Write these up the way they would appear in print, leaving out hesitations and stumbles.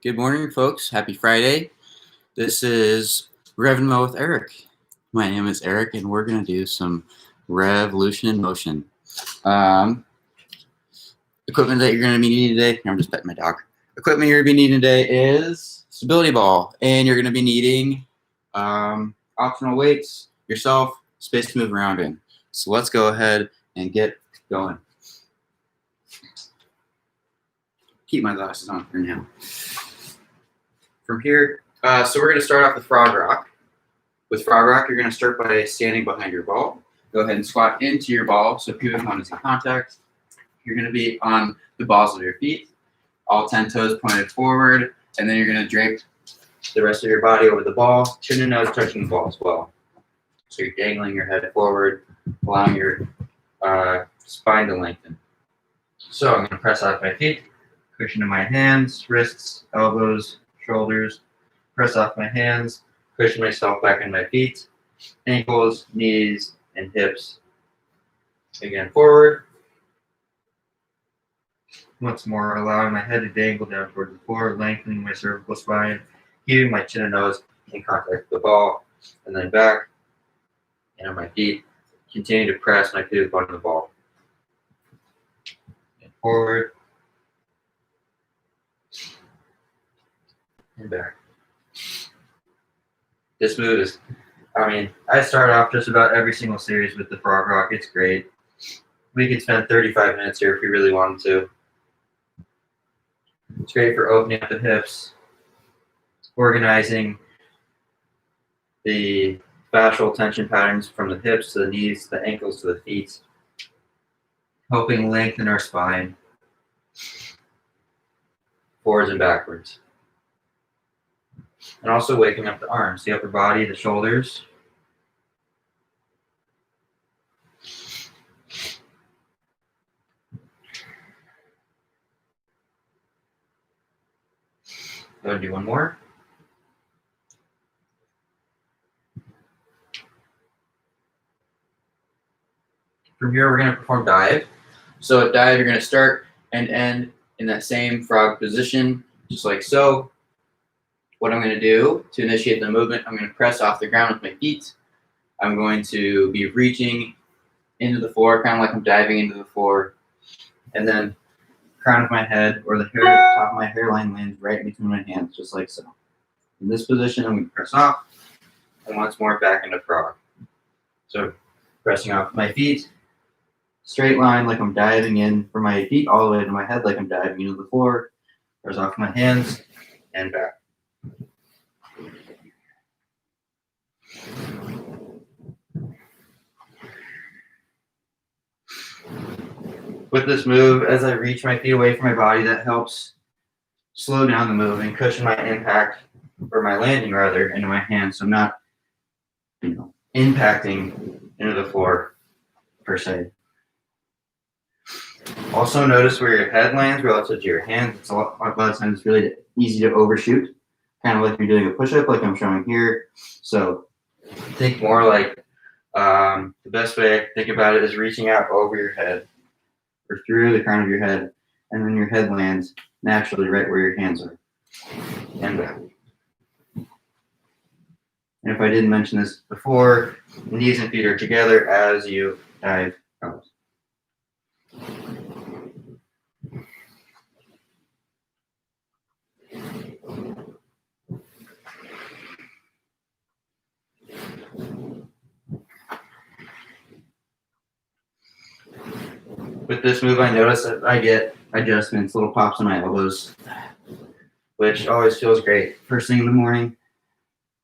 Good morning, folks. Happy Friday. This is RevInMo with Eric. My name is Eric, and we're going to do some revolution in motion. Equipment that you're going to be needing today, I'm just petting my dog. Equipment you're going to be needing today is stability ball, and you're going to be needing optional weights, yourself, space to move around in. So let's go ahead and get going. Keep my glasses on for now. From here, so we're going to start off with frog rock. With frog rock, you're going to start by standing behind your ball. Go ahead and squat into your ball so pubic bone is in contact. You're going to be on the balls of your feet, all 10 toes pointed forward, and then you're going to drape the rest of your body over the ball, chin and nose touching the ball as well. So you're dangling your head forward, allowing your spine to lengthen. So I'm going to press off my feet, cushion in my hands, wrists, elbows, shoulders, press off my hands, cushion myself back in my feet, ankles, knees, and hips. Again, forward. Once more, allowing my head to dangle down towards the floor, lengthening my cervical spine, keeping my chin and nose in contact with the ball, and then back, and on my feet. Continue to press my pubic bone on the ball. And forward. And back. This move is, I start off just about every single series with the frog rock. It's great. We could spend 35 minutes here if we really wanted to. It's great for opening up the hips, organizing the fascial tension patterns from the hips to the knees, the ankles to the feet, helping lengthen our spine, forwards and backwards. And also waking up the arms, the upper body, the shoulders. Go ahead and do one more. From here, we're going to perform dive. So at dive, you're going to start and end in that same frog position, just like so. What I'm going to do to initiate the movement, I'm going to press off the ground with my feet. I'm going to be reaching into the floor, kind of like I'm diving into the floor. And then crown of my head or the hair, top of my hairline lands right between my hands, just like so. In this position, I'm going to press off, and once more back into frog. So pressing off my feet, straight line like I'm diving in from my feet all the way to my head like I'm diving into the floor. Press off my hands and back. With this move, as I reach my feet away from my body, that helps slow down the move and cushion my impact, or my landing rather, into my hands, so I'm not, impacting into the floor per se. Also notice where your head lands relative to your hands. It's a lot of times it's really easy to overshoot, kind of like you're doing a push-up like I'm showing here. So think more like the best way I can think about it is reaching out over your head or through the crown of your head, and then your head lands naturally right where your hands are, and back. And if I didn't mention this before, knees and feet are together as you dive out. With this move, I notice that I get adjustments, little pops on my elbows, which always feels great first thing in the morning.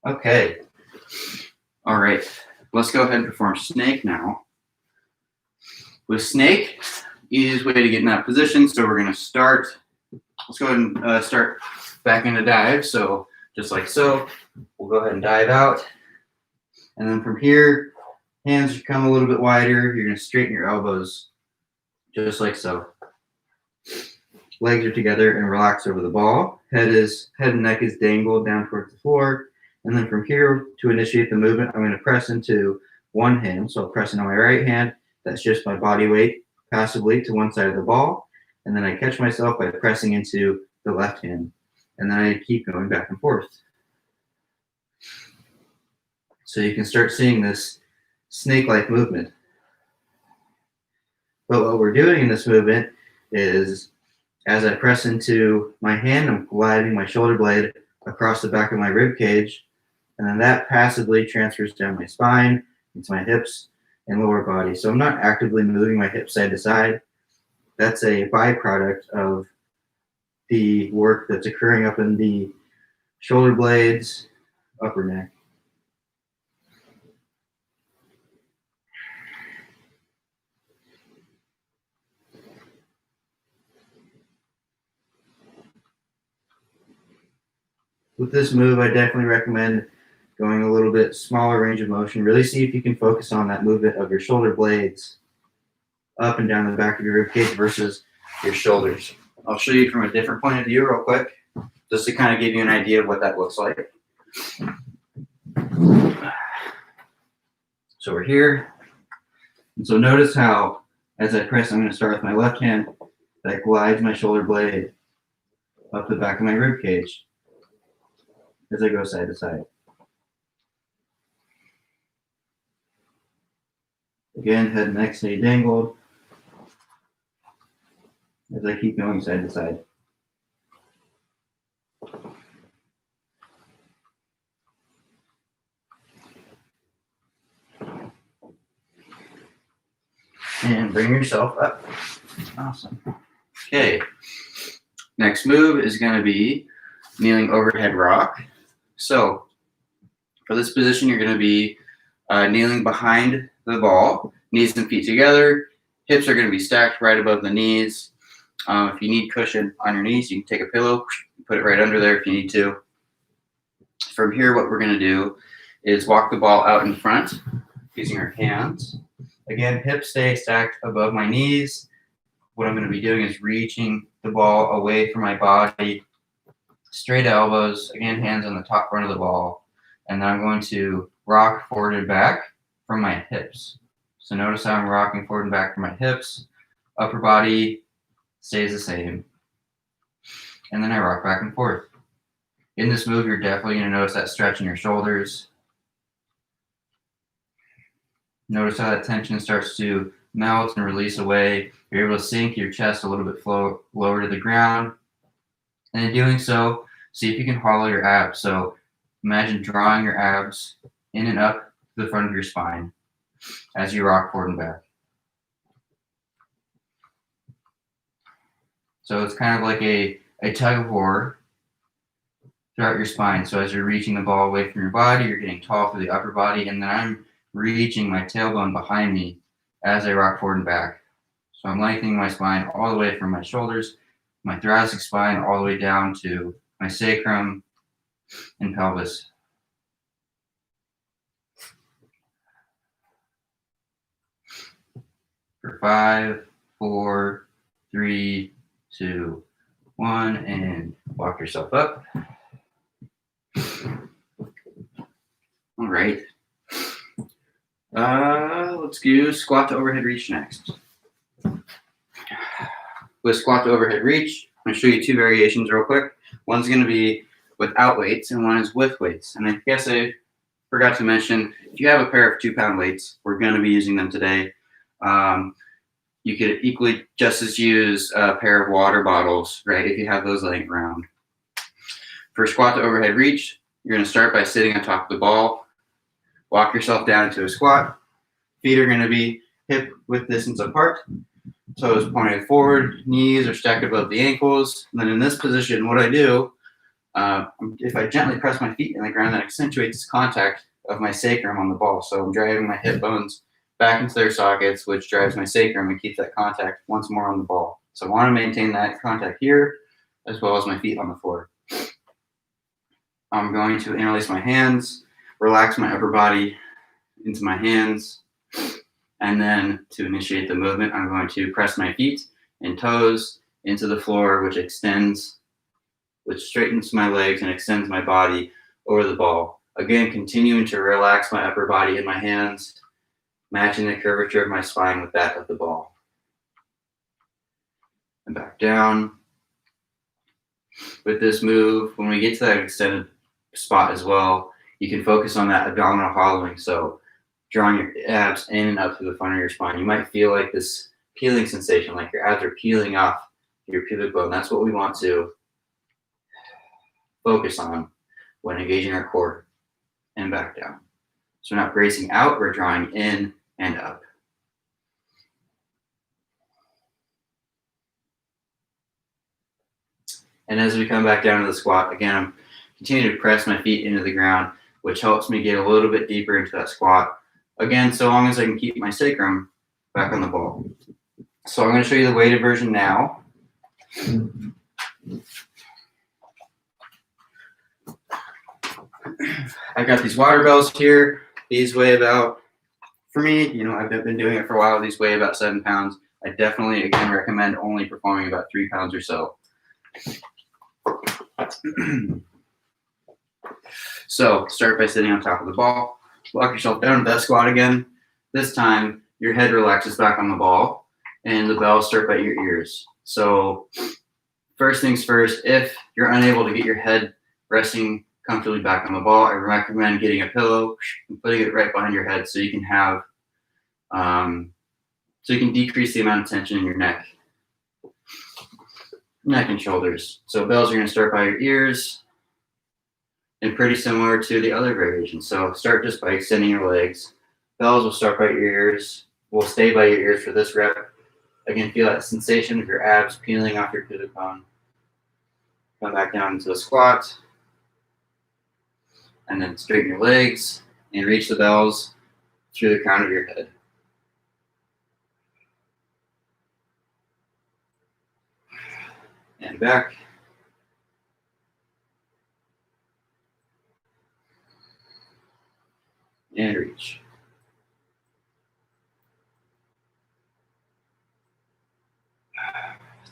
Okay. All right. Let's go ahead and perform snake now. With snake, easiest way to get in that position. So we're going to start. Let's go ahead and start back into dive. So just like so, we'll go ahead and dive out. And then from here, hands come a little bit wider. You're going to straighten your elbows. Just like so. Legs are together and relax over the ball. Head and neck is dangled down towards the floor. And then from here, to initiate the movement, I'm going to press into one hand. So I'll press into my right hand. That's just my body weight passively to one side of the ball. And then I catch myself by pressing into the left hand. and then I keep going back and forth. So you can start seeing this snake-like movement. But what we're doing in this movement is, as I press into my hand, I'm gliding my shoulder blade across the back of my rib cage, and then that passively transfers down my spine, into my hips and lower body. So I'm not actively moving my hips side to side. That's a byproduct of the work that's occurring up in the shoulder blades, upper neck. With this move, I definitely recommend going a little bit smaller range of motion. Really see if you can focus on that movement of your shoulder blades up and down the back of your ribcage versus your shoulders. I'll show you from a different point of view real quick, just to kind of give you an idea of what that looks like. So we're here. And so notice how, as I press, I'm going to start with my left hand, that glides my shoulder blade up the back of my rib cage as I go side to side. Again, head and neck stay dangled as I keep going side to side. And bring yourself up. Awesome. Okay. Next move is going to be kneeling overhead rock. So for this position, you're going to be kneeling behind the ball, knees and feet together. Hips are going to be stacked right above the knees. If you need cushion on your knees, you can take a pillow, put it right under there if you need to. From here, what we're going to do is walk the ball out in front using our hands. Again, hips stay stacked above my knees. What I'm going to be doing is reaching the ball away from my body, straight elbows, again, hands on the top front of the ball. And then I'm going to rock forward and back from my hips. So notice how I'm rocking forward and back from my hips. Upper body stays the same. And then I rock back and forth. In this move, you're definitely going to notice that stretch in your shoulders. Notice how that tension starts to melt and release away. You're able to sink your chest a little bit lower to the ground. And in doing so, see if you can hollow your abs. So imagine drawing your abs in and up to the front of your spine as you rock forward and back. So it's kind of like a tug of war throughout your spine. So as you're reaching the ball away from your body, you're getting tall through the upper body, and then I'm reaching my tailbone behind me as I rock forward and back. So I'm lengthening my spine all the way from my shoulders, my thoracic spine, all the way down to my sacrum and pelvis. For 5, 4, 3, 2, 1, and walk yourself up. All right. Let's do squat to overhead reach next. With squat to overhead reach, I'm going to show you two variations real quick. One's going to be without weights, and one is with weights. And I guess I forgot to mention, if you have a pair of 2-pound weights, we're going to be using them today. You could equally just as use a pair of water bottles, right, if you have those laying around. For squat to overhead reach, you're going to start by sitting on top of the ball. Walk yourself down into a squat. Feet are going to be hip width distance apart. Toes pointed forward. Knees are stacked above the ankles. And then in this position, what I do, if I gently press my feet in the ground, that accentuates contact of my sacrum on the ball. So I'm driving my hip bones back into their sockets, which drives my sacrum and keeps that contact once more on the ball. So I want to maintain that contact here, as well as my feet on the floor. I'm going to interlace my hands, relax my upper body into my hands, and then to initiate the movement, I'm going to press my feet and toes into the floor, which straightens my legs and extends my body over the ball. Again, continuing to relax my upper body in my hands, matching the curvature of my spine with that of the ball. And back down. With this move, when we get to that extended spot as well, you can focus on that abdominal hollowing. So drawing your abs in and up to the front of your spine. You might feel like this peeling sensation, like your abs are peeling off your pubic bone. That's what we want to focus on when engaging our core, and back down. So we're not bracing out, we're drawing in and up. And as we come back down to the squat, again, I'm continuing to press my feet into the ground, which helps me get a little bit deeper into that squat. Again, so long as I can keep my sacrum back on the ball. So I'm going to show you the weighted version now. I've got these water bells here. These weigh about, for me, you know, I've been doing it for a while. These weigh about 7 pounds. I definitely, again, recommend only performing about 3 pounds or so. So start by sitting on top of the ball. Lock yourself down to that squat again. This time, your head relaxes back on the ball, and the bells start by your ears. So first things first, if you're unable to get your head resting comfortably back on the ball, I recommend getting a pillow and putting it right behind your head so you can have, so you can decrease the amount of tension in your neck and shoulders. So bells are going to start by your ears, and pretty similar to the other variations. So start just by extending your legs. Bells will start by your ears, will stay by your ears for this rep. Again, feel that sensation of your abs peeling off your pubic bone. Come back down into a squat, and then straighten your legs and reach the bells through the crown of your head. And back. And reach.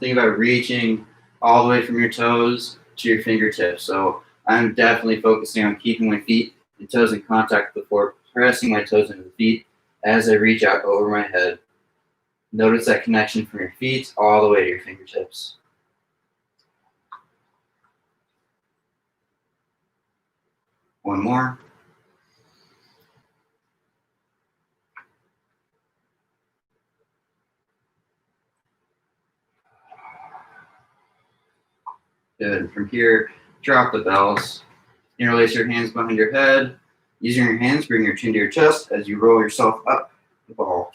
Think about reaching all the way from your toes to your fingertips. So I'm definitely focusing on keeping my feet and toes in contact with the floor, pressing my toes into the feet as I reach out over my head. Notice that connection from your feet all the way to your fingertips. One more. Good. From here, drop the bells. Interlace your hands behind your head. Using your hands, bring your chin to your chest as you roll yourself up the ball.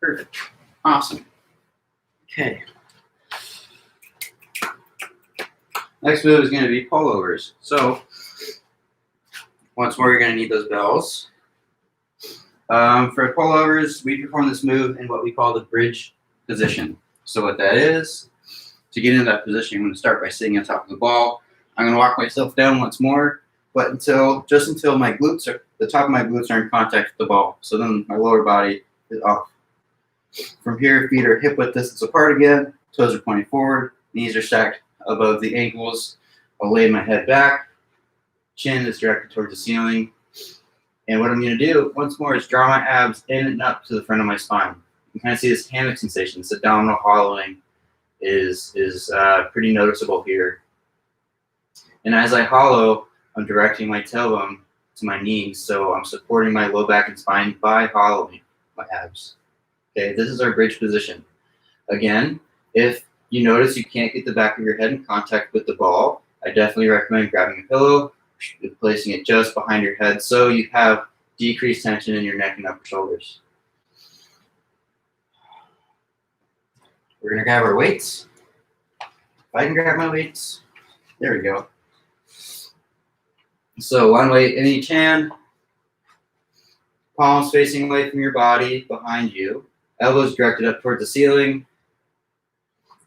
Perfect. Awesome. Okay. Next move is going to be pullovers. So once more, you're going to need those bells. For pullovers, we perform this move in what we call the bridge position. So what that is, to get into that position, I'm going to start by sitting on top of the ball. I'm going to walk myself down once more, but just until my glutes are, the top of my glutes are in contact with the ball. So then my lower body is off. From here, feet are hip width distance apart again. Toes are pointing forward. Knees are stacked above the ankles. I'll lay my head back. Chin is directed towards the ceiling. And what I'm going to do once more is draw my abs in and up to the front of my spine. You can kind of see this hammock sensation. This abdominal hollowing is pretty noticeable here. And as I hollow, I'm directing my tailbone to my knees, so I'm supporting my low back and spine by hollowing my abs. Okay, this is our bridge position. Again, if you notice you can't get the back of your head in contact with the ball, I definitely recommend grabbing a pillow, placing it just behind your head so you have decreased tension in your neck and upper shoulders. We're going to grab our weights. If I can grab my weights, there we go. So one weight in each hand, palms facing away from your body, behind you, elbows directed up towards the ceiling.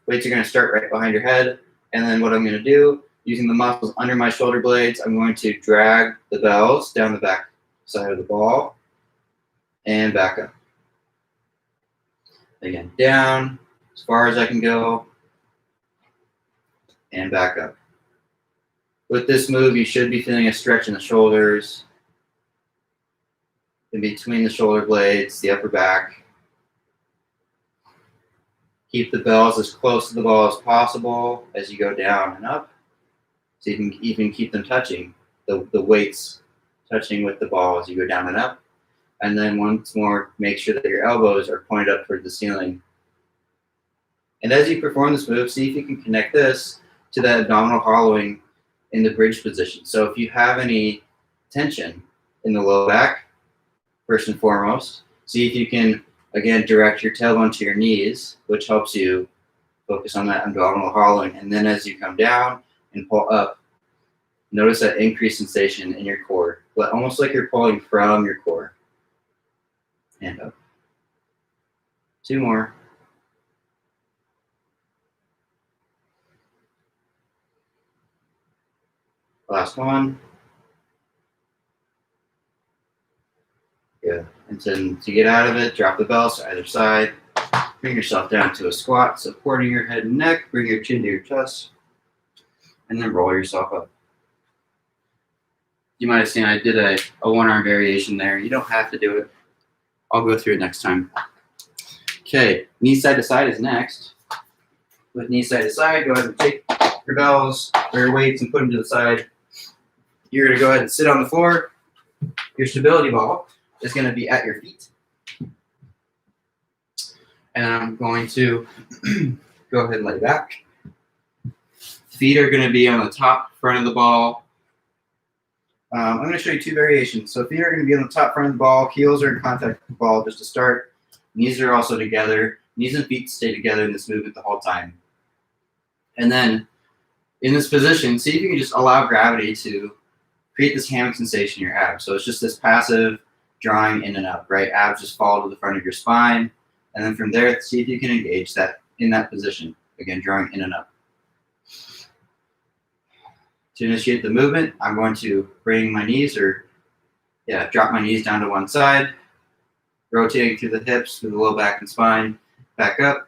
Weights are going to start right behind your head, and then what I'm going to do, using the muscles under my shoulder blades, I'm going to drag the bells down the back side of the ball and back up. Again, down as far as I can go and back up. With this move, you should be feeling a stretch in the shoulders, in between the shoulder blades, the upper back. Keep the bells as close to the ball as possible as you go down and up. So you can even keep them touching, the weights touching with the ball as you go down and up. And then once more, make sure that your elbows are pointed up toward the ceiling. And as you perform this move, see if you can connect this to that abdominal hollowing in the bridge position. So if you have any tension in the low back, first and foremost, see if you can, again, direct your tailbone to your knees, which helps you focus on that abdominal hollowing. And then as you come down and pull up, notice that increased sensation in your core, almost like you're pulling from your core. And up. 2 more. Last one. Good. And then to get out of it, drop the bells to either side. Bring yourself down to a squat, supporting your head and neck. Bring your chin to your chest. And then roll yourself up. You might have seen I did a one-arm variation there. You don't have to do it. I'll go through it next time. Okay, knee side to side is next. With knee side to side, go ahead and take your bells or your weights and put them to the side. You're going to go ahead and sit on the floor. Your stability ball is going to be at your feet. And I'm going to go ahead and lay back. Feet are going to be on the top front of the ball. I'm going to show you 2 variations. So feet are going to be on the top front of the ball. Heels are in contact with the ball just to start. Knees are also together. Knees and feet stay together in this movement the whole time. And then in this position, see if you can just allow gravity to create this hammock sensation in your abs. So it's just this passive drawing in and up, right? Abs just fall to the front of your spine. And then from there, see if you can engage that in that position. Again, drawing in and up. To initiate the movement, I'm going to bring my knees drop my knees down to one side, rotating through the hips, through the low back and spine, back up,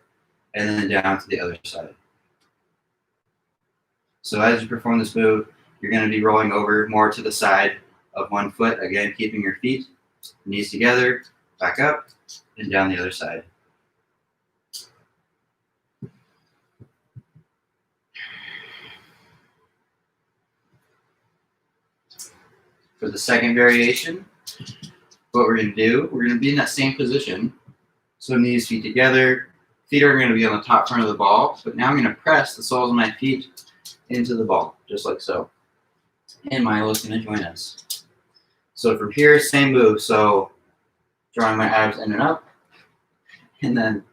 and then down to the other side. So as you perform this move, you're going to be rolling over more to the side of one foot, again, keeping your feet, knees together, back up, and down the other side. For the second variation, what we're going to do, we're going to be in that same position. So knees, feet together. Feet are going to be on the top front of the ball, but now I'm going to press the soles of my feet into the ball, just like so. And Milo is going to join us. So from here, same move. So drawing my abs in and up, and then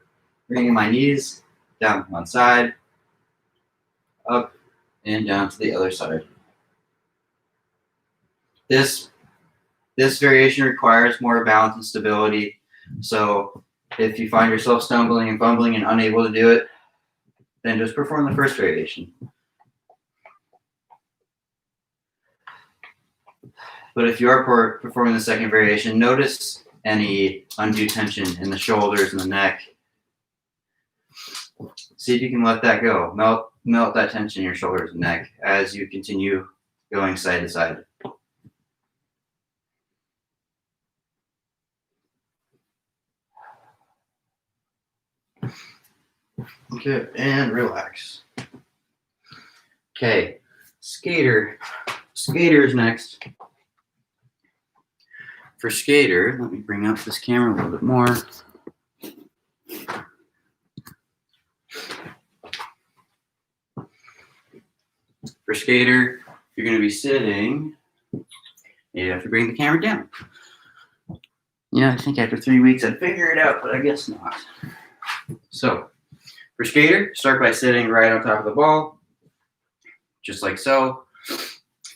bringing my knees down to one side, up, and down to the other side. This variation requires more balance and stability. So if you find yourself stumbling and fumbling and unable to do it, then just perform the first variation. But if you are performing the second variation, notice any undue tension in the shoulders and the neck. See if you can let that go. Melt that tension in your shoulders and neck as you continue going side to side. Okay, and relax. Okay, skater. Skater is next. For skater, let me bring up this camera a little bit more. For skater, you're going to be sitting. You have to bring the camera down. Yeah, I think after 3 weeks I'd figure it out, but I guess not. So, for skater, start by sitting right on top of the ball, just like so.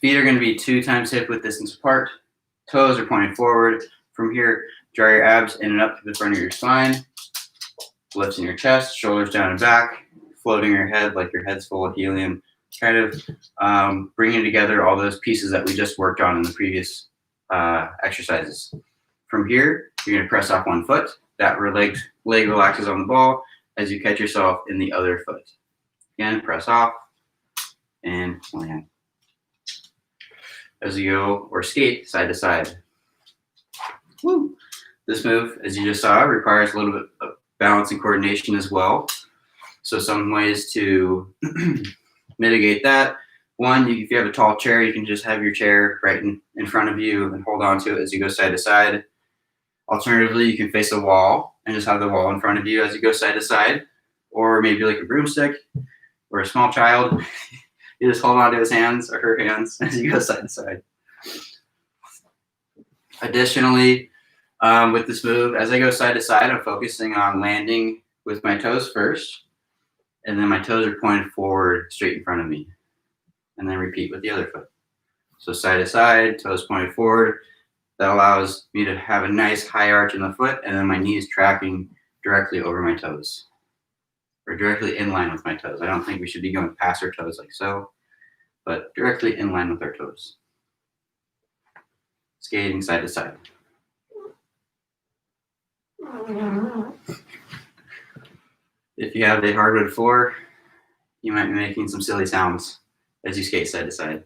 Feet are going to be 2 times hip width distance apart. Toes are pointing forward. From here, draw your abs in and up to the front of your spine. Lifting your chest, shoulders down and back. Floating your head like your head's full of helium. Kind of bringing together all those pieces that we just worked on in the previous exercises. From here, you're going to press off one foot. That leg relaxes on the ball as you catch yourself in the other foot. Again, press off and land. As you go or skate side to side. Woo. This move, as you just saw, requires a little bit of balance and coordination as well. So some ways to mitigate that. One, if you have a tall chair, you can just have your chair right in front of you and hold on to it as you go side to side. Alternatively, you can face a wall and just have the wall in front of you as you go side to side. Or maybe like a broomstick or a small child. You just hold on to his hands or her hands as you go side to side. Additionally, with this move, as I go side to side, I'm focusing on landing with my toes first. And then my toes are pointed forward straight in front of me. And then repeat with the other foot. So side to side, toes pointed forward. That allows me to have a nice high arch in the foot, and then my knees tracking directly over my toes. Or directly in line with my toes. I don't think we should be going past our toes like so, but directly in line with our toes. Skating side to side. If you have a hardwood floor, you might be making some silly sounds as you skate side to side.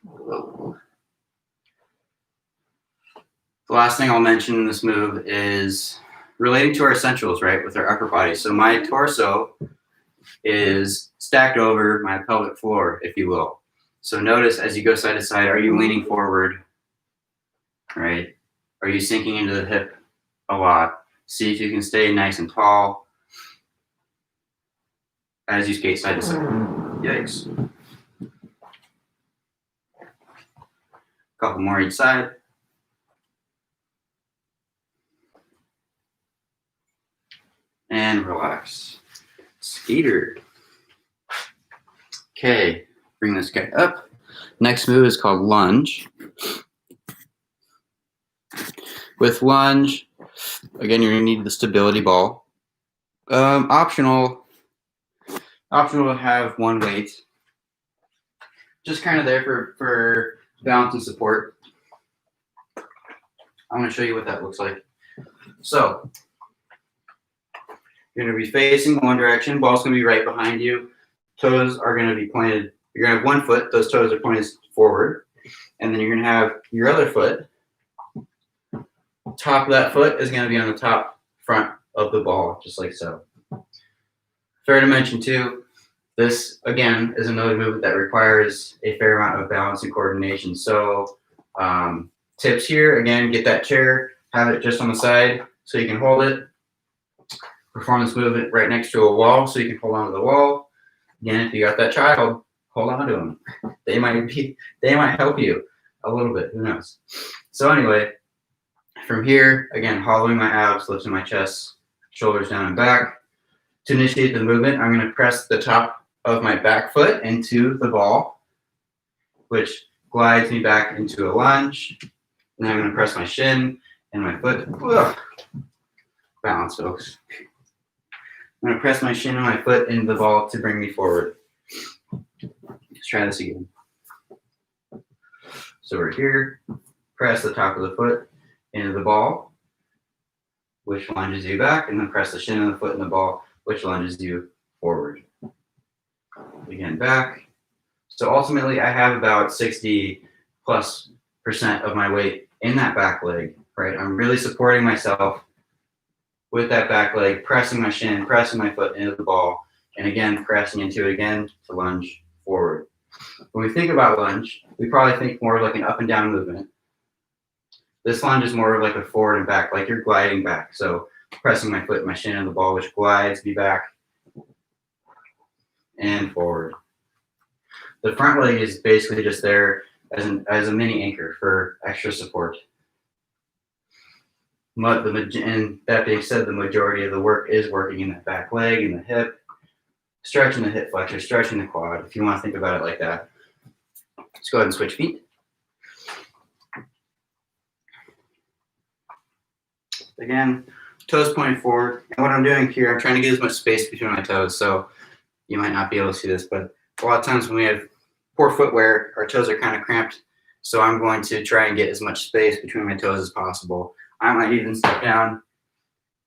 Whoa. The last thing I'll mention in this move is relating to our essentials, right, with our upper body. So my torso is stacked over my pelvic floor, if you will. So notice as you go side to side, are you leaning forward, right? Are you sinking into the hip a lot? See if you can stay nice and tall as you skate side to side. Yikes. Couple more each side. And relax. Skater. Okay, bring this guy up. Next move is called lunge. With lunge, again, you're gonna need the stability ball. Optional to have one weight. Just kind of there for balance and support. I'm gonna show you what that looks like. So, you're going to be facing one direction. Ball's going to be right behind you. Toes are going to be pointed. You're going to have one foot. Those toes are pointed forward. And then you're going to have your other foot. Top of that foot is going to be on the top front of the ball, just like so. Fair to mention, too, this, again, is another move that requires a fair amount of balance and coordination. So tips here, again, get that chair. Have it just on the side so you can hold it. Perform this movement right next to a wall so you can hold on to the wall. Again, if you got that child, hold on to them. They might help you a little bit, who knows. So anyway, from here, again, hollowing my abs, lifting my chest, shoulders down and back. To initiate the movement, I'm going to press the top of my back foot into the ball, which glides me back into a lunge. And then I'm going to press my shin and my foot. Ugh. Balance, folks. I'm going to press my shin and my foot into the ball to bring me forward. Let's try this again. So we're here. Press the top of the foot into the ball, which lunges you back, and then press the shin of the foot in the ball, which lunges you forward. Again, back. So ultimately, I have about 60+% of my weight in that back leg, right? I'm really supporting myself with that back leg, pressing my shin, pressing my foot into the ball, and again, pressing into it again to lunge forward. When we think about lunge, we probably think more like an up and down movement. This lunge is more of like a forward and back, like you're gliding back. So pressing my foot, my shin into the ball, which glides me back and forward. The front leg is basically just there as a mini anchor for extra support. And that being said, the majority of the work is working in that back leg, in the hip, stretching the hip flexor, stretching the quad, if you want to think about it like that. Let's go ahead and switch feet. Again, toes pointing forward. And what I'm doing here, I'm trying to get as much space between my toes. So you might not be able to see this, but a lot of times when we have poor footwear, our toes are kind of cramped. So I'm going to try and get as much space between my toes as possible. I might even step down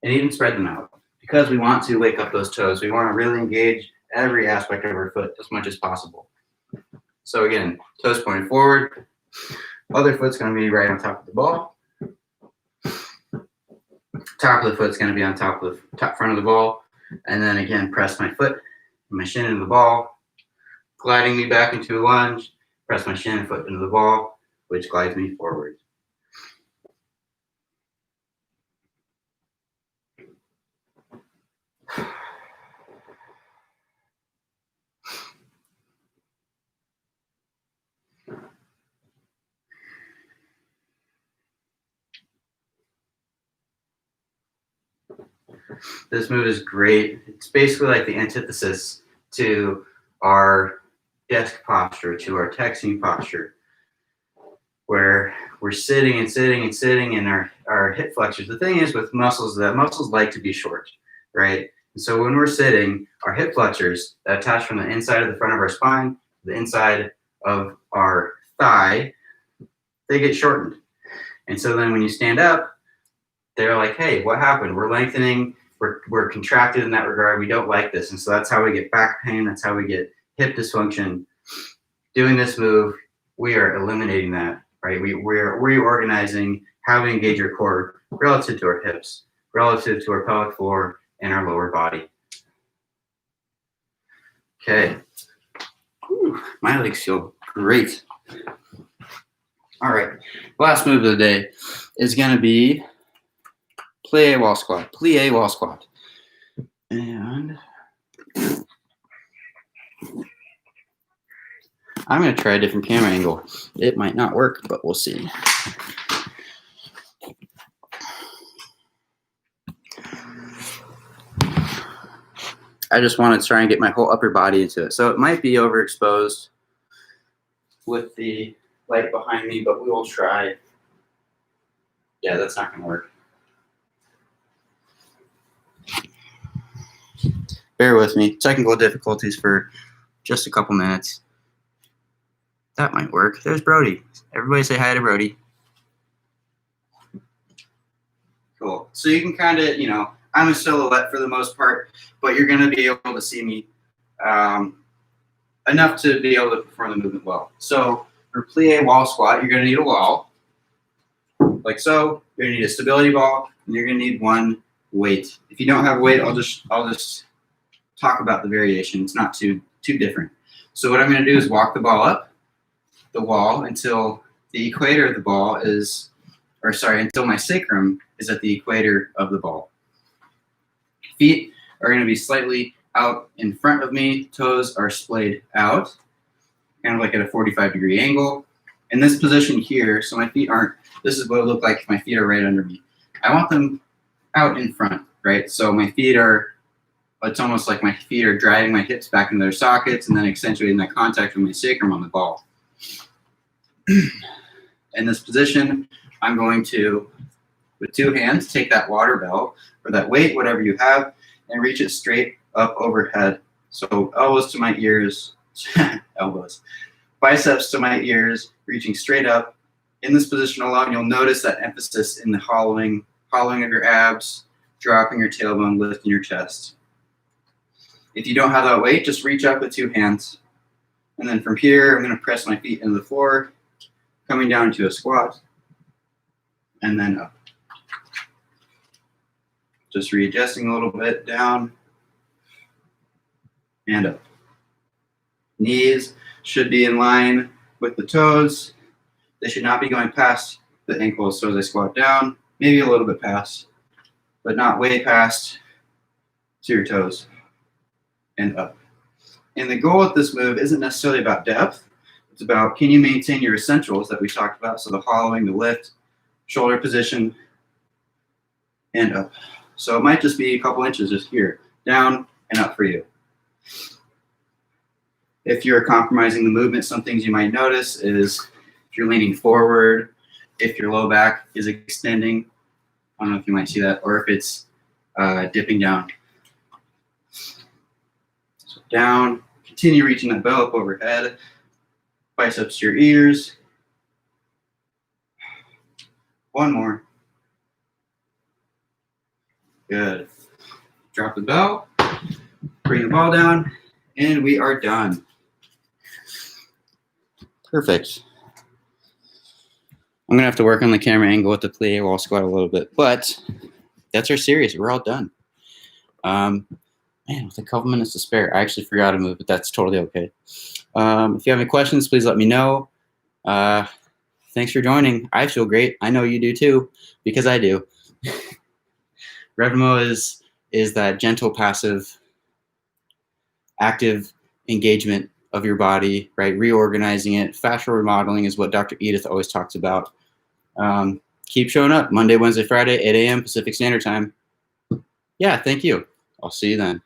and even spread them out because we want to wake up those toes. We want to really engage every aspect of our foot as much as possible. So again, toes pointing forward. Other foot's going to be right on top of the ball. Top of the foot's going to be on top of the top front of the ball. And then again, press my foot and my shin into the ball, gliding me back into a lunge, press my shin and foot into the ball, which glides me forward. This move is great. It's basically like the antithesis to our desk posture, to our texting posture, where we're sitting and sitting and sitting in our hip flexors. The thing is with muscles, that muscles like to be short, right? And so when we're sitting, our hip flexors that attach from the inside of the front of our spine to the inside of our thigh, they get shortened. And so then when you stand up, they're like, hey, what happened? We're lengthening, we're contracted in that regard. We don't like this. And so that's how we get back pain. That's how we get hip dysfunction. Doing this move, we are eliminating that, right? We're reorganizing how we engage our core relative to our hips, relative to our pelvic floor and our lower body. Okay. Whew, my legs feel great. All right. Last move of the day is going to be plie wall squat. Plie wall squat. And I'm going to try a different camera angle. It might not work, but we'll see. I just want to try and get my whole upper body into it. So it might be overexposed with the light behind me, but we will try. Yeah, that's not going to work. Bear with me. Technical difficulties for just a couple minutes. That might work. There's Brody. Everybody say hi to Brody. Cool. So you can kind of, I'm a silhouette for the most part, but you're going to be able to see me enough to be able to perform the movement well. So for plie wall squat, you're going to need a wall, like so. You're going to need a stability ball, and you're going to need one weight. If you don't have a weight, I'll just talk about the variation. It's not too different. So what I'm going to do is walk the ball up the wall until the equator of the ball is, until my sacrum is at the equator of the ball. Feet are going to be slightly out in front of me. Toes are splayed out, kind of like at a 45-degree angle. In this position here, so my feet aren't, this is what it would look like if my feet are right under me. I want them out in front, right? So my feet are, it's almost like my feet are driving my hips back into their sockets and then accentuating that contact with my sacrum on the ball. In this position, I'm going to, with two hands, take that water bell or that weight, whatever you have, and reach it straight up overhead. So elbows to my ears, elbows, biceps to my ears, reaching straight up. In this position alone, you'll notice that emphasis in the hollowing of your abs, dropping your tailbone, lifting your chest. If you don't have that weight, just reach up with two hands. And then from here, I'm going to press my feet into the floor, coming down to a squat, and then up. Just readjusting a little bit, down and up. Knees should be in line with the toes. They should not be going past the ankles. So as I squat down, maybe a little bit past, but not way past to your toes, and up. And the goal with this move isn't necessarily about depth. It's about, can you maintain your essentials that we talked about? So the hollowing, the lift, shoulder position, and up. So it might just be a couple inches just here, down and up for you. If you're compromising the movement, some things you might notice is if you're leaning forward, if your low back is extending, I don't know if you might see that, or if it's dipping down. So down, continue reaching that bell up overhead, biceps to your ears. One more. Good. Drop the bell, bring the ball down, and we are done. Perfect. I'm going to have to work on the camera angle with the plie wall squat a little bit, but that's our series. We're all done. Man, with a couple minutes to spare, I actually forgot to move, but that's totally okay. If you have any questions, please let me know. Thanks for joining. I feel great. I know you do too, because I do. RevInMo is that gentle, passive, active engagement of your body, right? Reorganizing it. Fascial remodeling is what Dr. Edith always talks about. Keep showing up Monday, Wednesday, Friday, 8 a.m. Pacific Standard Time. Yeah, thank you. I'll see you then.